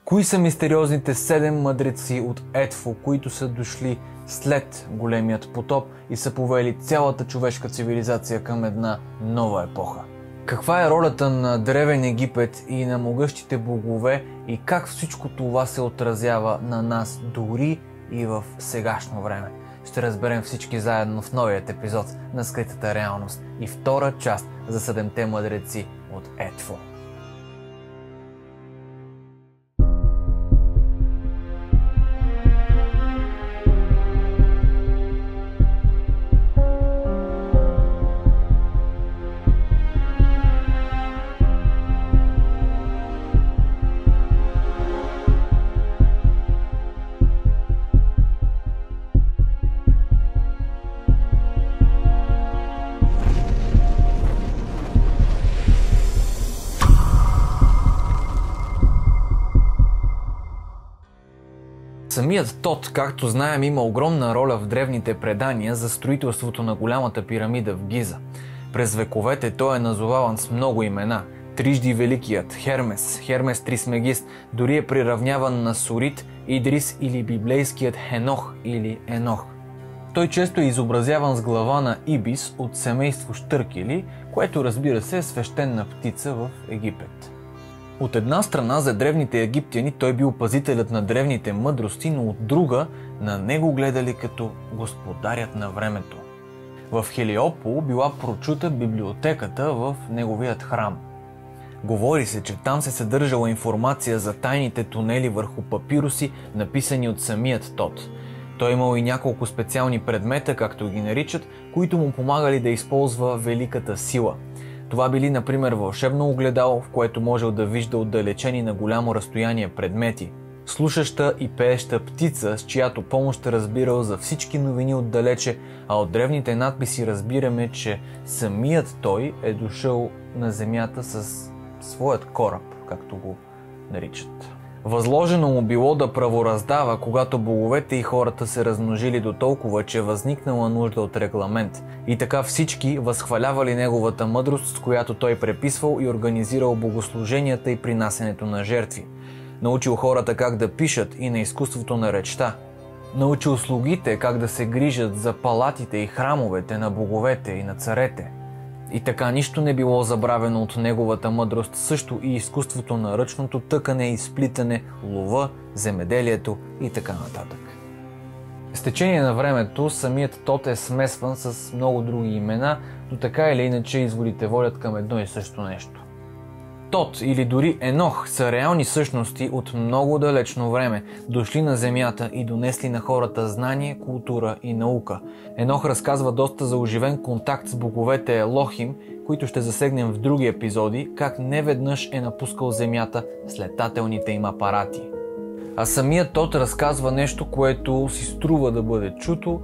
Кои са мистериозните 7 мъдреци от Едфо, които са дошли след големият потоп и са повели цялата човешка цивилизация към една нова епоха? Каква е ролята на Древен Египет и на могъщите богове и как всичко това се отразява на нас дори и в сегашно време? Ще разберем всички заедно в новият епизод на Скритата реалност и втора част за 7-те мъдреци от Едфо. Самият Тот, както знаем, има огромна роля в древните предания за строителството на голямата пирамида в Гиза. През вековете той е назоваван с много имена. Трижди Великият, Хермес Трисмегист, дори е приравняван на Сорит, Идрис или библейският Хенох или Енох. Той често е изобразяван с глава на ибис от семейство щъркели, което разбира се е свещена птица в Египет. От една страна за древните египтяни той бил пазителят на древните мъдрости, но от друга на него гледали като господарят на времето. В Хелиопол била прочута библиотеката в неговият храм. Говори се, че там се съдържала информация за тайните тунели върху папируси, написани от самият Тот. Той имал и няколко специални предмета, както ги наричат, които му помагали да използва великата сила. Това били, например, вълшебно огледало, в което можел да вижда отдалечени на голямо разстояние предмети. Слушаща и пееща птица, с чиято помощ разбирал за всички новини отдалече, а от древните надписи разбираме, че самият той е дошъл на земята с своят кораб, както го наричат. Възложено му било да правораздава, когато боговете и хората се размножили до толкова, че възникнала нужда от регламент. И така всички възхвалявали неговата мъдрост, с която той преписвал и организирал богослуженията и принасенето на жертви. Научил хората как да пишат и на изкуството на речта. Научил слугите как да се грижат за палатите и храмовете на боговете и на царете. И така нищо не било забравено от неговата мъдрост, също и изкуството на ръчното тъкане и сплитане, лова, земеделието и така нататък. С течение на времето самият Тот е смесван с много други имена, но така или иначе изводите водят към едно и също нещо. Тот или дори Енох са реални същности от много далечно време, дошли на земята и донесли на хората знание, култура и наука. Енох разказва доста за оживен контакт с боговете Елохим, които ще засегнем в други епизоди, как неведнъж е напускал земята с летателните им апарати. А самият Тот разказва нещо, което си струва да бъде чуто,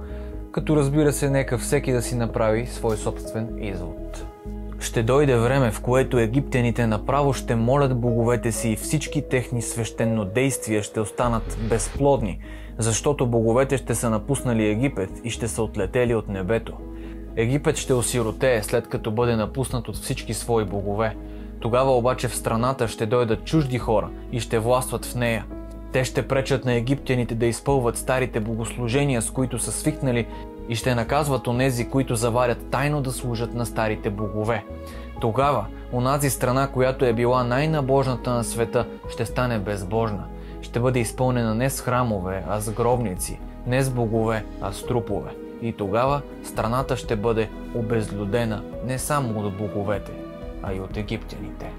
като разбира се нека всеки да си направи свой собствен извод. Ще дойде време, в което египтяните направо ще молят боговете си и всички техни свещеннодействия ще останат безплодни, защото боговете ще са напуснали Египет и ще са отлетели от небето. Египет ще осиротее, след като бъде напуснат от всички свои богове. Тогава обаче в страната ще дойдат чужди хора и ще властват в нея. Те ще пречат на египтяните да изпълват старите богослужения, с които са свикнали, и ще наказват онези, които заварят тайно да служат на старите богове. Тогава онази страна, която е била най-набожната на света, ще стане безбожна. Ще бъде изпълнена не с храмове, а с гробници, не с богове, а с трупове. И тогава страната ще бъде обезлюдена не само от боговете, а и от египтяните.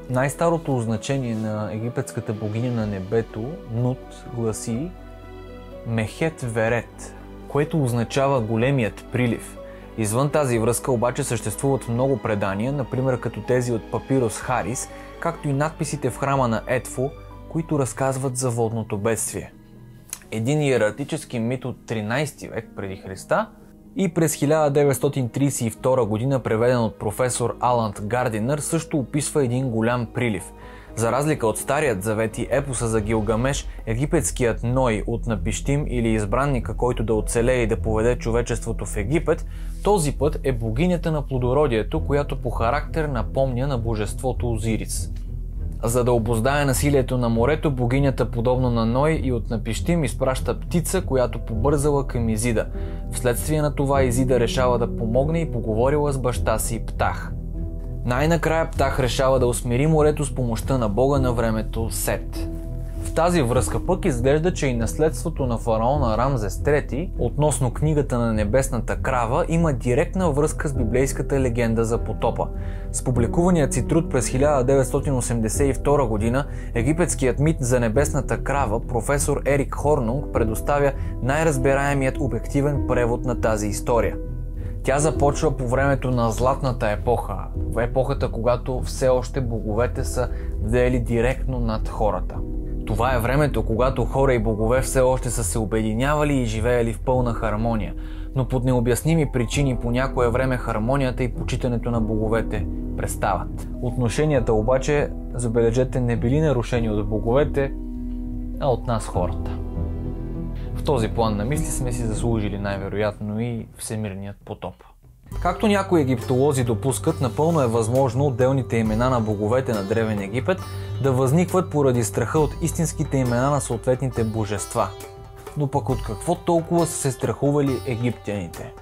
Най-старото значение на египетската богиня на небето, Нут, гласи Мехет Верет, което означава големият прилив. Извън тази връзка обаче съществуват много предания, например като тези от Папирус Харис, както и надписите в храма на Едфо, които разказват за водното бедствие. Един иератически мит от 13 век преди Христа и през 1932 година преведен от професор Алан Гардинър също описва един голям прилив. За разлика от Старият завет и епоса за Гилгамеш, египетският Ной от Напищим или избранника, който да оцелее и да поведе човечеството в Египет, този път е богинята на плодородието, която по характер напомня на божеството Озирис. За да обуздае насилието на морето, богинята, подобно на Ной и от Напищим, изпраща птица, която побързала към Изида. Вследствие на това Изида решава да помогне и поговорила с баща си Птах. Най-накрая Птах решава да усмири морето с помощта на бога на времето Сет. В тази връзка пък изглежда, че и наследството на фараона Рамзес III относно книгата на небесната крава има директна връзка с библейската легенда за потопа. С публикуваният си труд през 1982 година, египетският мит за небесната крава професор Ерик Хорнунг предоставя най-разбираемият обективен превод на тази история. Тя започва по времето на Златната епоха, в епохата, когато все още боговете са вдели директно над хората. Това е времето, когато хора и богове все още са се обединявали и живеели в пълна хармония, но под необясними причини по някое време хармонията и почитането на боговете престават. Отношенията обаче, забележете, не били нарушени от боговете, а от нас хората. В този план на мисли сме си заслужили най-вероятно и всемирният потоп. Както някои египтолози допускат, напълно е възможно отделните имена на боговете на Древен Египет да възникват поради страха от истинските имена на съответните божества. Но пък от какво толкова са се страхували египтяните?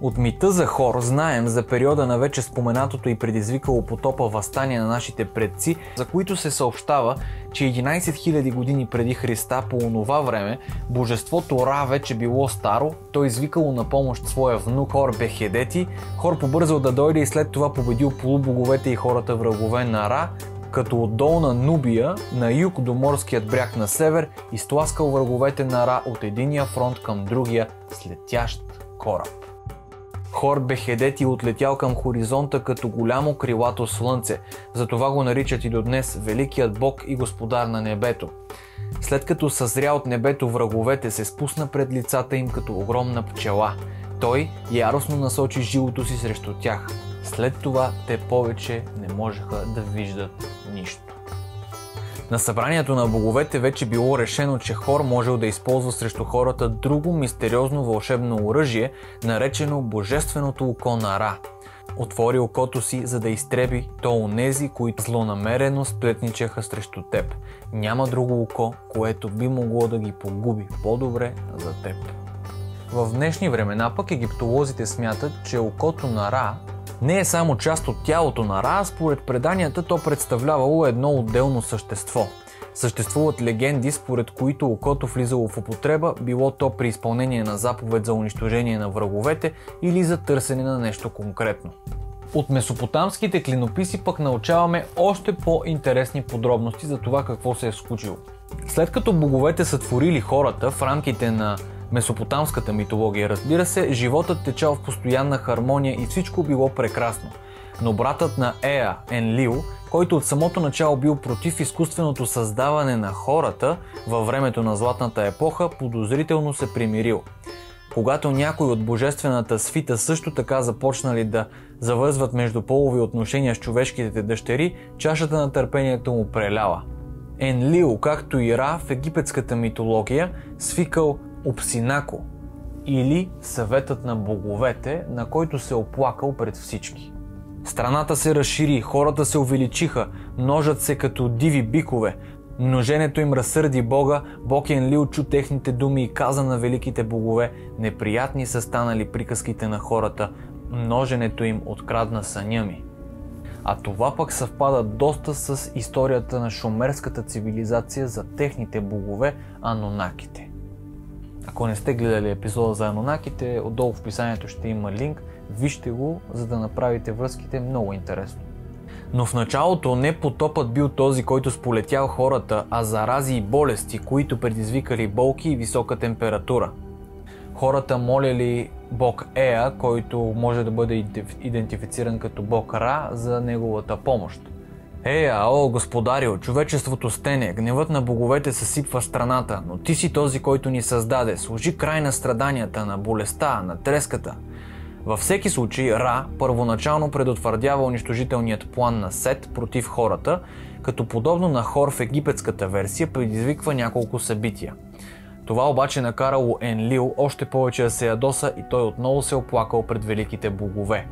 От мита за Хор знаем за периода на вече споменатото и предизвикало потопа въстание на нашите предци, за които се съобщава, че 11 000 години преди Христа по онова време божеството Ра вече било старо, той извикало на помощ своя внук Хор Бехедети, Хор побързал да дойде и след това победил полубоговете и хората врагове на Ра, като от долна Нубия на юг до морският бряг на север изтласкал враговете на Ра от единия фронт към другия с летящ кораб. Хор Бехедети отлетял към хоризонта като голямо крилато слънце, затова го наричат и до днес Великият Бог и Господар на небето. След като съзря от небето враговете, се спусна пред лицата им като огромна пчела. Той яростно насочи жилото си срещу тях. След това те повече не можеха да виждат нищо. На събранието на боговете вече било решено, че Хор можел да използва срещу хората друго мистериозно вълшебно оръжие, наречено Божественото око на Ра. Отвори окото си, за да изтреби то онези, които злонамерено сплетничаха срещу теб. Няма друго око, което би могло да ги погуби по-добре за теб. В днешни времена пък египтолозите смятат, че окото на Ра не е само част от тялото на Ра, според преданията то представлявало едно отделно същество. Съществуват легенди, според които окото влизало в употреба, било то при изпълнение на заповед за унищожение на враговете или за търсене на нещо конкретно. От месопотамските клинописи пък научаваме още по-интересни подробности за това какво се е случило. След като боговете сътворили хората в рамките на месопотамската митология, разбира се, животът течал в постоянна хармония и всичко било прекрасно. Но братът на Еа, Енлил, който от самото начало бил против изкуственото създаване на хората във времето на Златната епоха, подозрително се примирил. Когато някои от божествената свита също така започнали да завързват междуполови отношения с човешките дъщери, чашата на търпението му преляла. Енлил, както и Ра в египетската митология, свикал Обсинако, или Съветът на боговете, на който се оплакал пред всички. Страната се разшири, хората се увеличиха, множат се като диви бикове. Множенето им разсърди Бога, Бог Енлил чу техните думи и каза на великите богове: неприятни са станали приказките на хората, множенето им открадна съня ми. А това пък съвпада доста с историята на шумерската цивилизация за техните богове Анунаките. Ако не сте гледали епизода за Анунаките, отдолу в описанието ще има линк, вижте го, за да направите връзките, много интересно. Но в началото не потопът бил този, който сполетял хората, а зарази и болести, които предизвикали болки и висока температура. Хората моляли бог Еа, който може да бъде идентифициран като бог Ра, за неговата помощ. Еа, о господарио, човечеството стене, гневът на боговете съсипва страната, но ти си този, който ни създаде, сложи край на страданията, на болестта, на треската. Във всеки случай Ра първоначално предотвърдява унищожителният план на Сет против хората, като подобно на Хор в египетската версия предизвиква няколко събития. Това обаче накарало Енлил още повече да се ядоса и той отново се оплакал пред великите богове.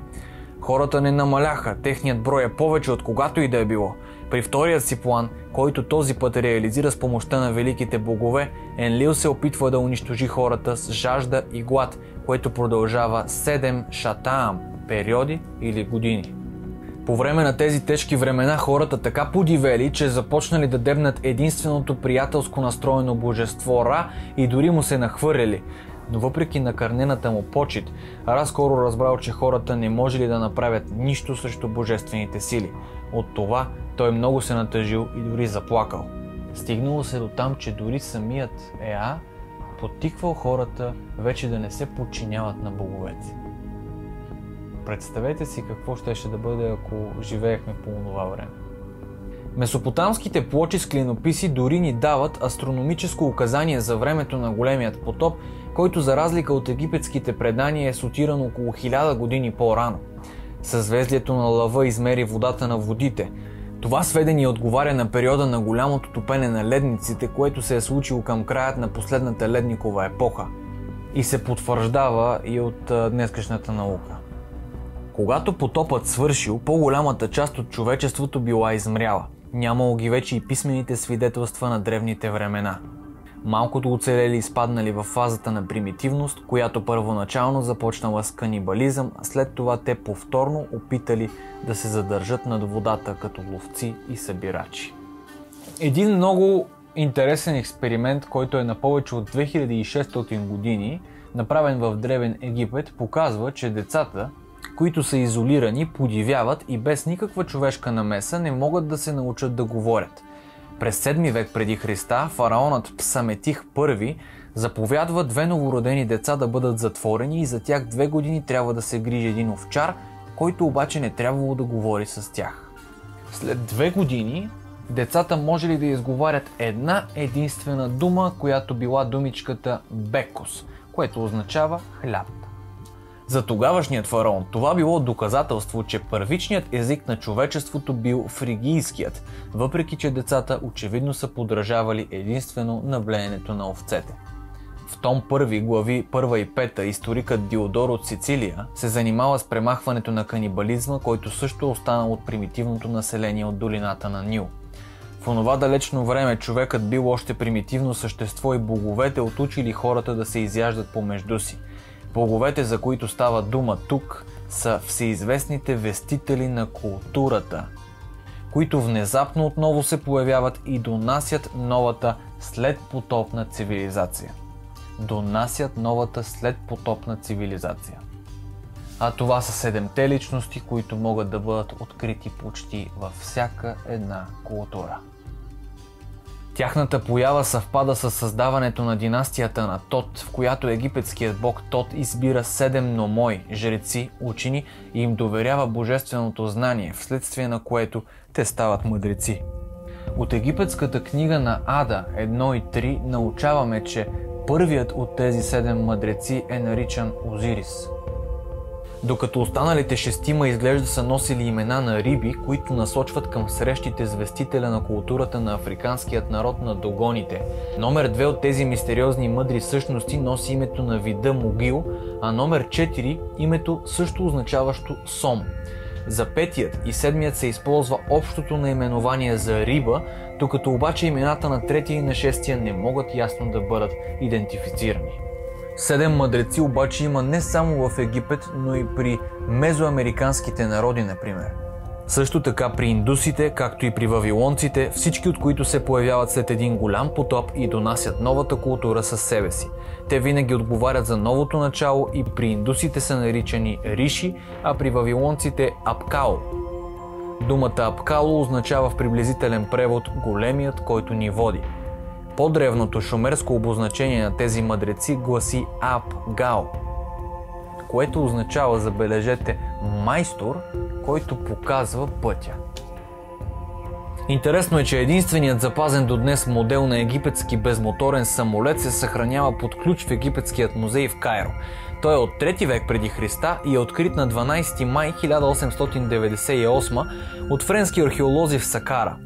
Хората не намаляха, техният брой е повече от когато и да е било. При вторият си план, който този път реализира с помощта на великите богове, Енлил се опитва да унищожи хората с жажда и глад, което продължава 7 шатаам, периоди или години. По време на тези тежки времена хората така подивели, че започнали да дебнат единственото приятелско настроено божество Ра и дори му се нахвърляли. Но въпреки накърнената му почит, Ра скоро разбрал, че хората не можели да направят нищо срещу божествените сили. От това той много се натъжил и дори заплакал. Стигнало се до там, че дори самият Еа подтиквал хората вече да не се подчиняват на боговете. Представете си какво щеше да бъде, ако живеехме по онова време. Месопотамските плочи с клинописи дори ни дават астрономическо указание за времето на големият потоп, който за разлика от египетските предания е сотиран около 1000 години по-рано. Съзвездието на Лъва измери водата на водите. Това сведение отговаря на периода на голямото топене на ледниците, което се е случило към краят на последната ледникова епоха и се потвърждава и от днескашната наука. Когато потопът свършил, по-голямата част от човечеството била измряла. Нямало ги вече и писмените свидетелства на древните времена. Малкото оцелели изпаднали в фазата на примитивност, която първоначално започнала с канибализъм, а след това те повторно опитали да се задържат над водата като ловци и събирачи. Един много интересен експеримент, който е на повече от 2600 години, направен в Древен Египет, показва, че децата, които са изолирани, подивяват и без никаква човешка намеса не могат да се научат да говорят. През 7 век преди Христа фараонът Псаметих I заповядва 2 новородени деца да бъдат затворени и за тях 2 години трябва да се грижи един овчар, който обаче не трябвало да говори с тях. След 2 години децата можели да изговарят една единствена дума, която била думичката бекос, което означава хляб. За тогавашният фараон това било доказателство, че първичният език на човечеството бил фригийският, въпреки че децата очевидно са подражавали единствено на блеенето на овцете. В том 1, глави 1 и 5 историкът Диодор от Сицилия се занимава с премахването на канибализма, който също е останал от примитивното население от долината на Нил. В онова далечно време човекът бил още примитивно същество и боговете отучили хората да се изяждат помежду си. Боговете, за които става дума тук, са всеизвестните вестители на културата, които внезапно отново се появяват и донасят новата следпотопна цивилизация. Донасят новата следпотопна цивилизация. А това са 7-те личности, които могат да бъдат открити почти във всяка една култура. Тяхната поява съвпада с създаването на династията на Тот, в която египетският бог Тот избира 7 номой, жреци, учени и им доверява божественото знание, вследствие на което те стават мъдреци. От египетската книга на Ада 1 и 3 научаваме, че първият от тези 7 мъдреци е наричан Озирис. Докато останалите 6 изглежда са носили имена на риби, които насочват към срещите с вестителя на културата на африканският народ на догоните. Номер 2 от тези мистериозни мъдри същности носи името на вида Могил, а номер 4 името също означаващо Сом. За 5-ият и 7-ият се използва общото наименование за риба, докато обаче имената на 3-я и на 6-я не могат ясно да бъдат идентифицирани. 7 мъдреци обаче има не само в Египет, но и при мезоамериканските народи, например. Също така при индусите, както и при вавилонците, всички от които се появяват след един голям потоп и донасят новата култура със себе си. Те винаги отговарят за новото начало и при индусите са наричани Риши, а при вавилонците Апкао. Думата Апкало означава в приблизителен превод големият, който ни води. По-древното шумерско обозначение на тези мъдреци гласи Ап-Гао, което означава, забележете, майстор, който показва пътя. Интересно е, че единственият запазен до днес модел на египетски безмоторен самолет се съхранява под ключ в египетският музей в Кайро. Той е от 3 век преди Христа и е открит на 12 май 1898 от френски археолози в Сакара.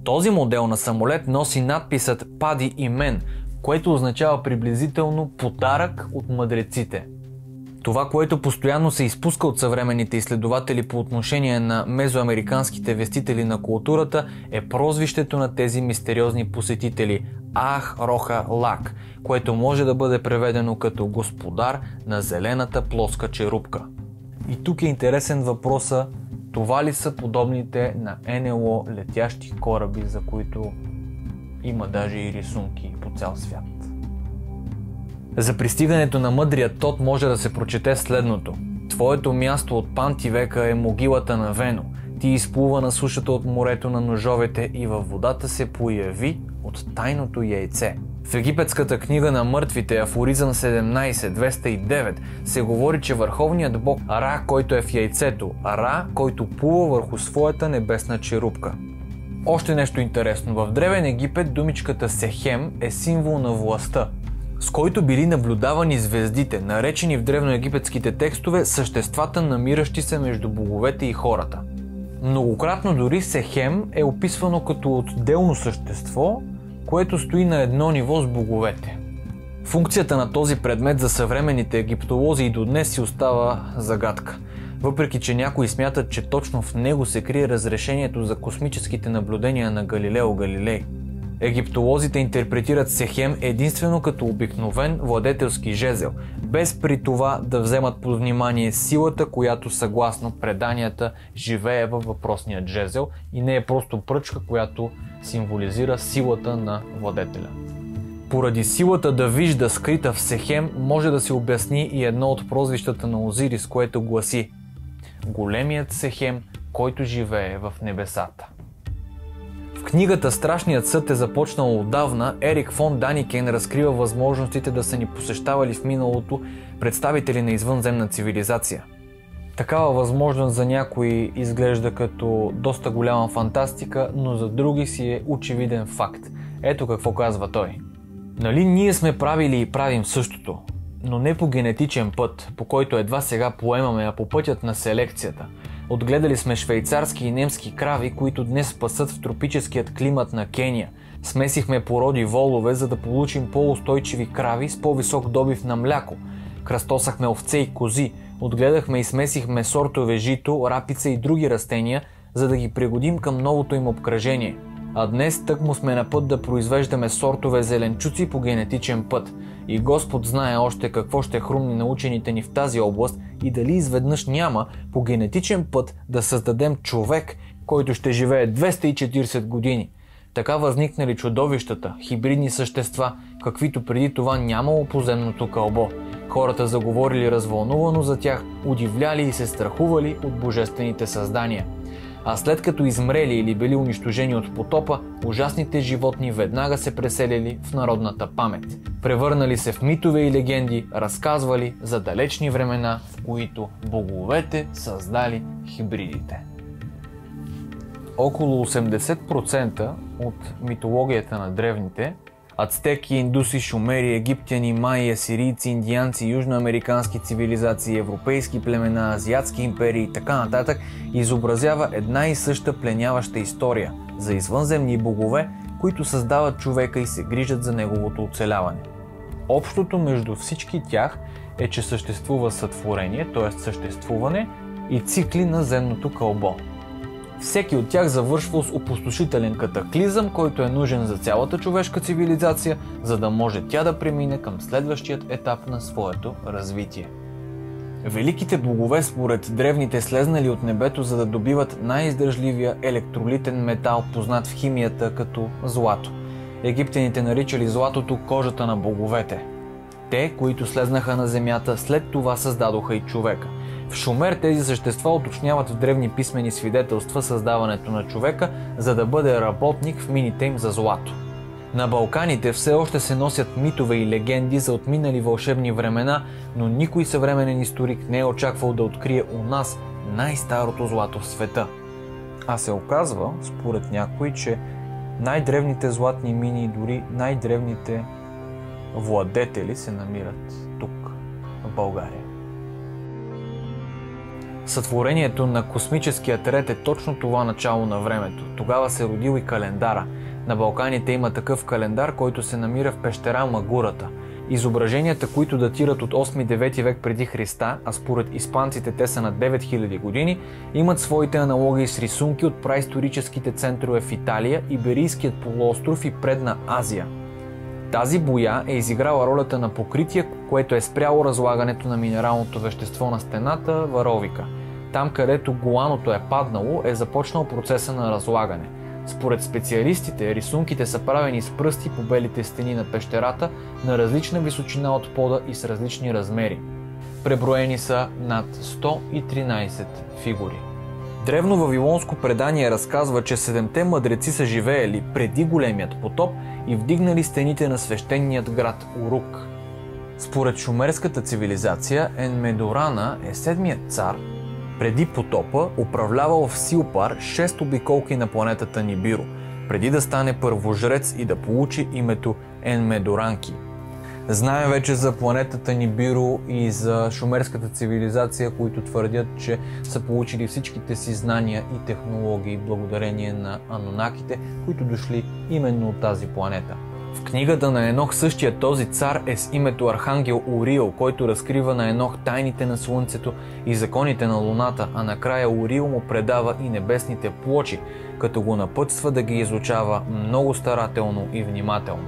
Този модел на самолет носи надписът Пади и мен, което означава приблизително подарък от мъдреците. Това, което постоянно се изпуска от съвременните изследователи по отношение на мезоамериканските вестители на културата, е прозвището на тези мистериозни посетители Ах Роха Лак, което може да бъде преведено като господар на зелената плоска черупка. И тук е интересен въпроса: това ли са подобните на НЛО летящи кораби, за които има даже и рисунки по цял свят? За пристигането на мъдрия Тот може да се прочете следното: твоето място от пантивека е могилата на Вено. Ти изплува на сушата от морето на ножовете и във водата се появи от тайното яйце. В египетската книга на мъртвите, Афоризъм 17.209, се говори, че върховният бог Ра, който е в яйцето, Ра, който плува върху своята небесна черупка. Още нещо интересно: в древен Египет думичката Сехем е символ на властта, с който били наблюдавани звездите, наречени в древноегипетските текстове съществата, намиращи се между боговете и хората. Многократно дори Сехем е описвано като отделно същество, което стои на едно ниво с боговете. Функцията на този предмет за съвременните египтолози и до днес си остава загадка, въпреки че някои смятат, че точно в него се крие разрешението за космическите наблюдения на Галилео Галилей. Египтолозите интерпретират Сехем единствено като обикновен владетелски жезел, без при това да вземат под внимание силата, която съгласно преданията живее във въпросният жезел и не е просто пръчка, която символизира силата на владетеля. Поради силата да вижда, скрита в Сехем, може да се обясни и едно от прозвищата на Озирис, което гласи: големият Сехем, който живее в небесата. В книгата Страшният съд е започнал отдавна. Ерик фон Даникен разкрива възможностите да са ни посещавали в миналото представители на извънземна цивилизация. Такава възможност за някои изглежда като доста голяма фантастика, но за други си е очевиден факт. Ето какво казва той. Нали ние сме правили и правим същото, но не по генетичен път, по който едва сега поемаме, а по пътят на селекцията. Отгледали сме швейцарски и немски крави, които днес пасат в тропическият климат на Кения. Смесихме породи волове, за да получим по-устойчиви крави с по-висок добив на мляко. Кръстосахме овце и кози. Отгледахме и смесихме сортове жито, рапица и други растения, за да ги пригодим към новото им обкръжение. А днес тъкмо сме на път да произвеждаме сортове зеленчуци по генетичен път. И Господ знае още какво ще хрумни на учените ни в тази област и дали изведнъж няма по генетичен път да създадем човек, който ще живее 240 години. Така възникнали чудовищата, хибридни същества, каквито преди това нямало по земното кълбо. Хората заговорили развълнувано за тях, удивляли и се страхували от божествените създания. А след като измрели или били унищожени от потопа, ужасните животни веднага се преселили в народната памет. Превърнали се в митове и легенди, разказвали за далечни времена, в които боговете създали хибридите. Около 80% от митологията на древните — ацтеки, индуси, шумери, египтяни, майи, асирийци, индианци, южноамерикански цивилизации, европейски племена, азиатски империи и така нататък — изобразява една и съща пленяваща история за извънземни богове, които създават човека и се грижат за неговото оцеляване. Общото между всички тях е, че съществува сътворение, т.е. съществуване, и цикли на земното кълбо. Всеки от тях завършва с опустошителен катаклизъм, който е нужен за цялата човешка цивилизация, за да може тя да премине към следващият етап на своето развитие. Великите богове според древните слезнали от небето, за да добиват най-издържливия електролитен метал, познат в химията като злато. Египтяните наричали златото кожата на боговете. Те, които слезнаха на земята, след това създадоха и човека. В Шумер тези същества уточняват в древни писмени свидетелства създаването на човека, за да бъде работник в мините им за злато. На Балканите все още се носят митове и легенди за отминали вълшебни времена, но никой съвременен историк не е очаквал да открие у нас най-старото злато в света. А се оказва, според някои, че най-древните златни мини и дори най-древните владетели се намират тук, в България. Сътворението на космическият ред е точно това начало на времето. Тогава се родил и календара. На Балканите има такъв календар, който се намира в пещера Магурата. Изображенията, които датират от 8-9 век преди Христа, а според испанците те са на 9000 години, имат своите аналогии с рисунки от праисторическите центрове в Италия, Иберийският полуостров и Предна Азия. Тази боя е изиграла ролята на покритие, което е спряло разлагането на минералното вещество на стената варовика. Там, където гуаното е паднало, е започнал процеса на разлагане. Според специалистите, рисунките са правени с пръсти по белите стени на пещерата на различна височина от пода и с различни размери. Преброени са над 113 фигури. Древно вавилонско предание разказва, че 7-те мъдреци са живеели преди големият потоп и вдигнали стените на свещеният град Урук. Според шумерската цивилизация, Енмедорана е седмият цар, преди потопа управлявал в Силпар 6 обиколки на планетата Нибиру, преди да стане първожрец и да получи името Енмедоранки. Знаем вече за планетата Нибиру и за шумерската цивилизация, които твърдят, че са получили всичките си знания и технологии благодарение на анунаките, които дошли именно от тази планета. В книгата на Енох същия този цар е с името Архангел Урил, който разкрива на Енох тайните на Слънцето и законите на Луната, а накрая Урил му предава и небесните плочи, като го напътства да ги изучава много старателно и внимателно.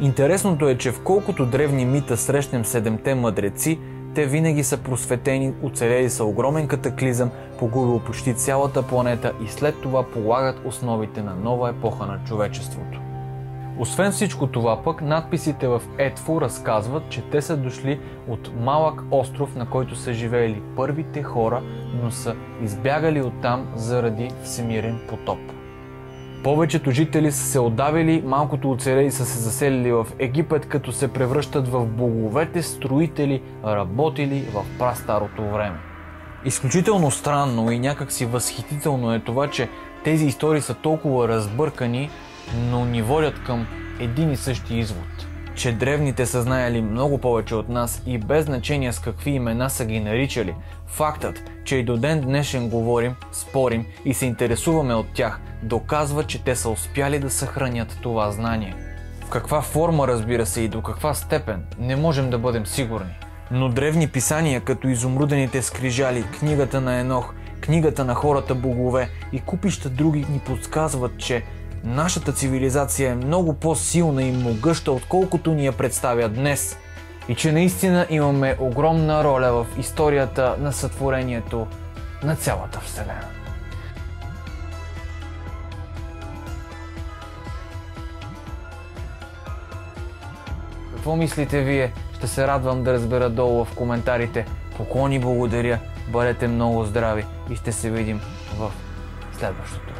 Интересното е, че в колкото древни мита срещнем 7-те мъдреци, те винаги са просветени, оцелели са огромен катаклизъм, погубил почти цялата планета и след това полагат основите на нова епоха на човечеството. Освен всичко това пък, надписите в Едфу разказват, че те са дошли от малък остров, на който са живеели първите хора, но са избягали оттам заради всемирен потоп. Повечето жители са се отдавили, малкото оцелели са се заселили в Египет, като се превръщат в боговете строители, работили в прастарото време. Изключително странно и някакси възхитително е това, че тези истории са толкова разбъркани, но ни водят към един и същи извод. Че древните са знаели много повече от нас и без значение с какви имена са ги наричали. Фактът, че и до ден днешен говорим, спорим и се интересуваме от тях, доказва, че те са успяли да съхранят това знание. В каква форма, разбира се, и до каква степен, не можем да бъдем сигурни. Но древни писания, като изумрудените скрижали, книгата на Енох, книгата на хората богове и купища други ни подсказват, че нашата цивилизация е много по-силна и могъща, отколкото ни я представя днес. И че наистина имаме огромна роля в историята на сътворението на цялата Вселена. Какво мислите вие? Ще се радвам да разбера долу в коментарите. Поклони, благодаря, бъдете много здрави и ще се видим в следващото.